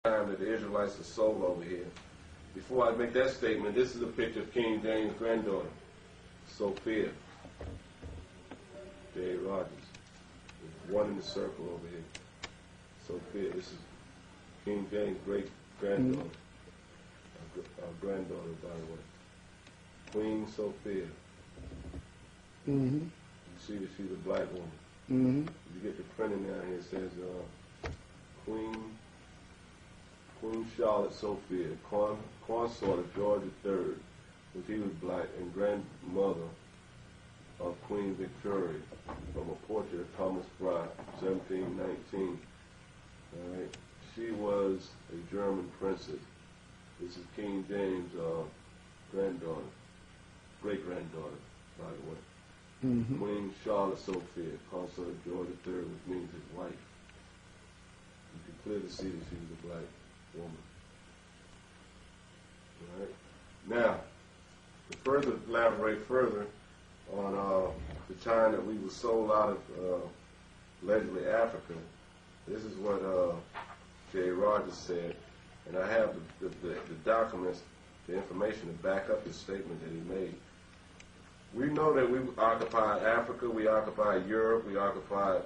time that the Israelites are sold over here. Before I make that statement, this is a picture of King James' granddaughter, Sophia. J. Rogers. There's one in the circle over here. Sophia. This is King James' great-granddaughter. Our granddaughter, by the way. Queen Sophia. Mm-hmm. You see that she's a black woman. Mm-hmm. You get the printing down here, it says Queen Charlotte Sophia, consort of George III, which he was black, and grandmother of Queen Victoria, from a portrait of Thomas Bryant, 1719. All right. She was a German princess. This is King James' granddaughter, great-granddaughter, by the way. Mm-hmm. Queen Charlotte Sophia, consort of George III, which means his wife. You can clearly see that she was a black woman. All right. Now, to further elaborate further on the time that we were sold out of allegedly Africa, this is what J. Rogers said, and I have the documents, the information to back up his statement that he made. We know that we occupied Africa, we occupied Europe, we occupied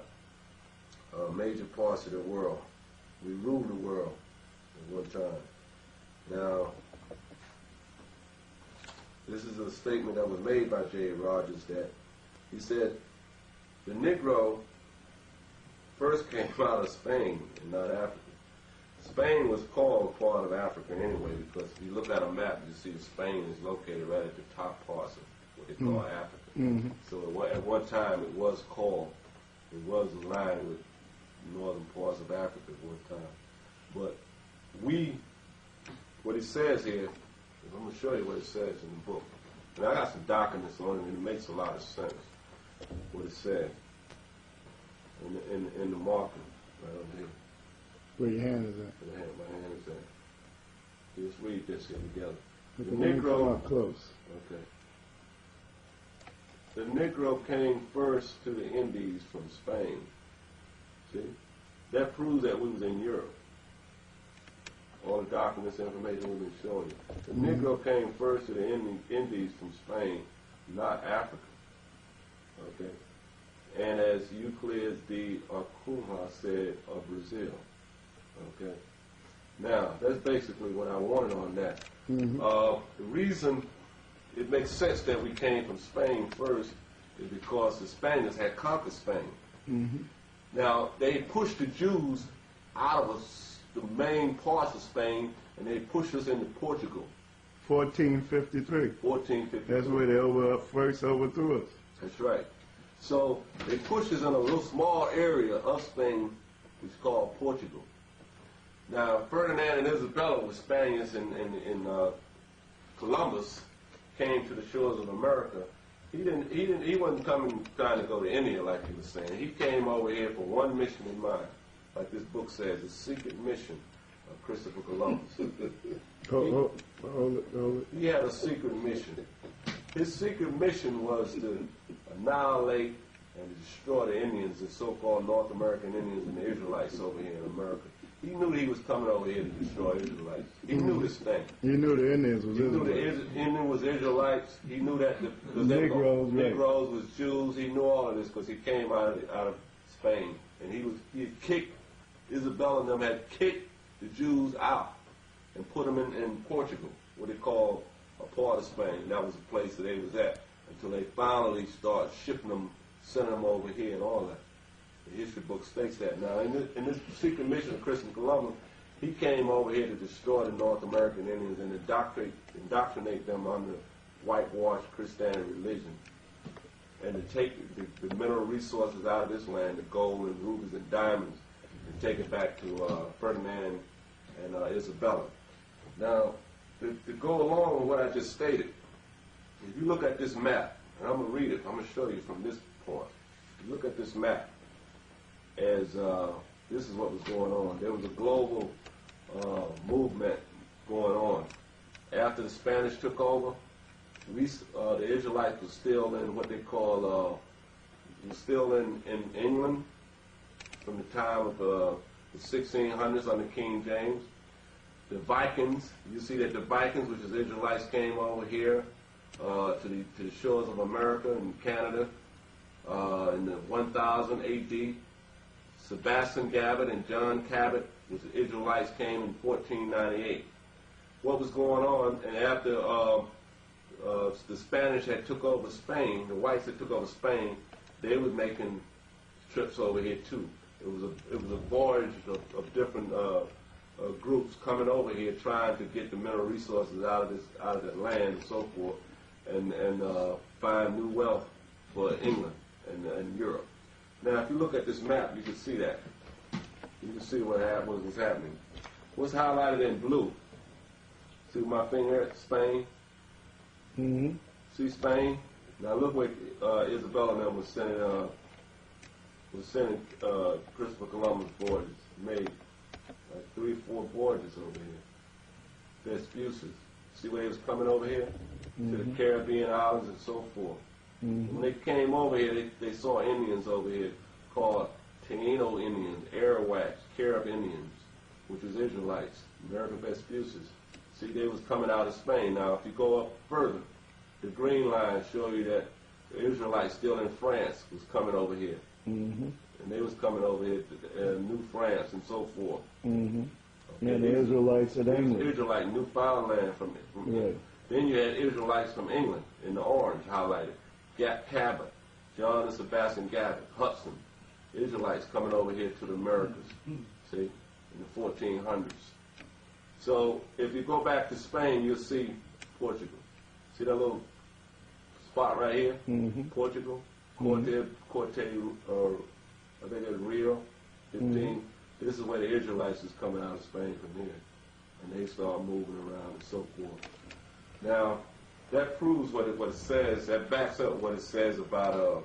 major parts of the world. We ruled the world at one time. Now, this is a statement that was made by J. Rogers that he said the Negro first came out of Spain and not Africa. Spain was called part of Africa anyway, because if you look at a map, you see Spain is located right at the top parts of what they call Africa. Mm-hmm. So at one time it was aligned with northern parts of Africa at one time. But what it says here, I'm going to show you what it says in the book. And I got some documents on it, and it makes a lot of sense, what it says in the marker right over here. Where your hand is at? My hand is at. Let's read this here together. The Negro, up close. okay. The Negro came first to the Indies from Spain. See? That proves that we was in Europe. All the documents and information we've been showing you. The Negro came first to the Indies from Spain, not Africa. Okay? And as Euclid de Acunha said, of Brazil. Okay? Now, that's basically what I wanted on that. Mm-hmm. The reason it makes sense that we came from Spain first is because the Spaniards had conquered Spain. Mm-hmm. Now, they pushed the Jews out of the main parts of Spain, and they pushed us into Portugal. 1453. 1453. That's where they first overthrew us. That's right. So they pushed us in a little small area of Spain, which is called Portugal. Now, Ferdinand and Isabella were Spaniards in Columbus came to the shores of America. He wasn't trying to go to India like he was saying. He came over here for one mission in mind. Like this book says, the secret mission of Christopher Columbus. Hold it. He had a secret mission. His secret mission was to annihilate and destroy the Indians, the so-called North American Indians and the Israelites over here in America. He knew he was coming over here to destroy Israelites. He knew this thing. He knew the Indians was Israelites. He knew was Israelites. He knew that the Negroes was Jews. He knew all of this because he came out of Spain, and he had kicked Isabella and them had kicked the Jews out and put them in Portugal, what they call a part of Spain. That was the place that they was at until they finally started shipping them, sending them over here and all that. The history book states that. Now, in this secret mission of Christopher Columbus, he came over here to destroy the North American Indians and indoctrinate them under whitewashed Christianity religion, and to take the mineral resources out of this land, the gold and rubies and diamonds, and take it back to Ferdinand and Isabella. Now, to go along with what I just stated, if you look at this map, and I'm going to read it, I'm going to show you from this point. If you look at this map, as this is what was going on. There was a global movement going on. After the Spanish took over, the Israelites were still in what they call, still in England from the time of the 1600s under King James. The Vikings, you see that the Vikings, which is Israelites, came over here to the shores of America and Canada in the 1000 A.D. Sebastian Cabot and John Cabot, which the Israelites, came in 1498. What was going on? And after the Spanish had took over Spain, the whites that took over Spain, they were making trips over here too. It was a voyage of different groups coming over here trying to get the mineral resources out of that land and so forth, and find new wealth for England and Europe. Now, if you look at this map, you can see that. You can see what was happening. What's highlighted in blue? See my finger at Spain? Mm-hmm. See Spain? Now look what Isabella and them was sending Christopher Columbus voyages. Made like 3 or 4 voyages over here. Vespucius. See where he was coming over here? Mm-hmm. To the Caribbean islands and so forth. Mm-hmm. When they came over here, they saw Indians over here called Taino Indians, Arawaks, Carib Indians, which was Israelites, American Vespucius. See, they was coming out of Spain. Now, if you go up further, the green lines show you that the Israelites still in France was coming over here. Mm-hmm. And they was coming over here to New France and so forth. Mm-hmm. Okay, and the Israelites in England. Israelite, Newfoundland from right. Then you had Israelites from England in the orange highlighted. Cabot, John and Sebastian Cabot, Hudson, Israelites coming over here to the Americas, see, in the 1400s. So if you go back to Spain, you'll see Portugal. See that little spot right here? Mm-hmm. Portugal, Corte, I think it's Rio, 15. Mm-hmm. This is where the Israelites is coming out of Spain from here. And they start moving around and so forth. Now, that proves what it says, that backs up what it says about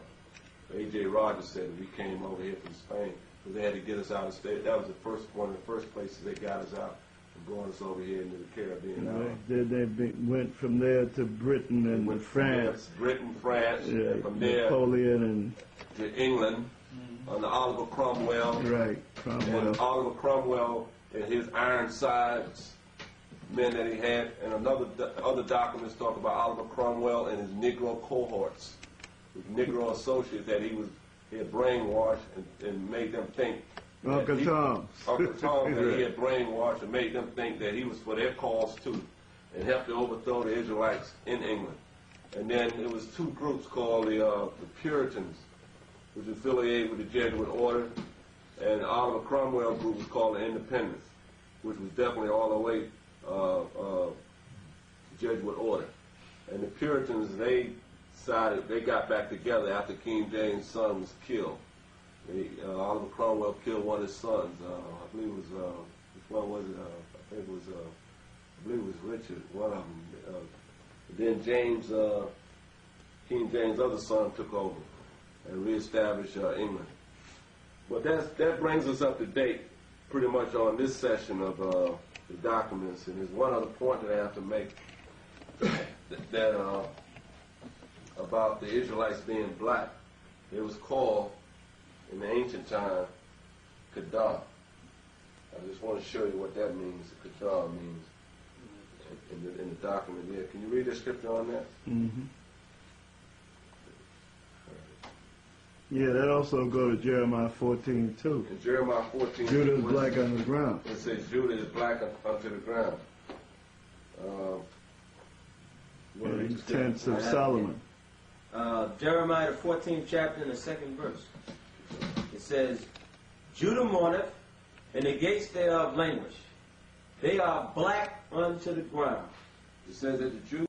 A.J. Rogers said that we came over here from Spain because they had to get us out of state. That was one of the first places they got us out and brought us over here into the Caribbean. Right. Then they went from there to Britain and France. Britain, France, yeah, and from there Napoleon and to England under Oliver Cromwell. Right, Cromwell. And Oliver Cromwell and his Ironsides men that he had, and other documents talk about Oliver Cromwell and his Negro cohorts, his Negro associates that he had brainwashed and made them think. Uncle Tom. Uncle Tom, that he had brainwashed and made them think that he was for their cause too, and helped to overthrow the Israelites in England. And then there was 2 groups called the Puritans, which was affiliated with the Jesuit order, and Oliver Cromwell group was called the Independents, which was definitely all the way Jesuit order. And the Puritans, they got back together after King James' son was killed. Oliver Cromwell killed one of his sons. I believe it was, which one was it? I believe it was Richard, one of them. Then King James' other son took over and reestablished England. But that brings us up to date pretty much on this session of the documents. And there's one other point that I have to make that about the Israelites being black. It was called in the ancient time Kedah. I just want to show you what that means. Kedah means in the document here. Can you read the scripture on that? Mm-hmm. Yeah, that also go to Jeremiah 14 too. In Jeremiah 14, Judah is black on the ground. It says Judah is black unto the ground. Tents of Solomon. Jeremiah the 14th chapter and the 2nd verse. It says, Judah mourneth, and the gates thereof languish. They are black unto the ground. It says that the Jews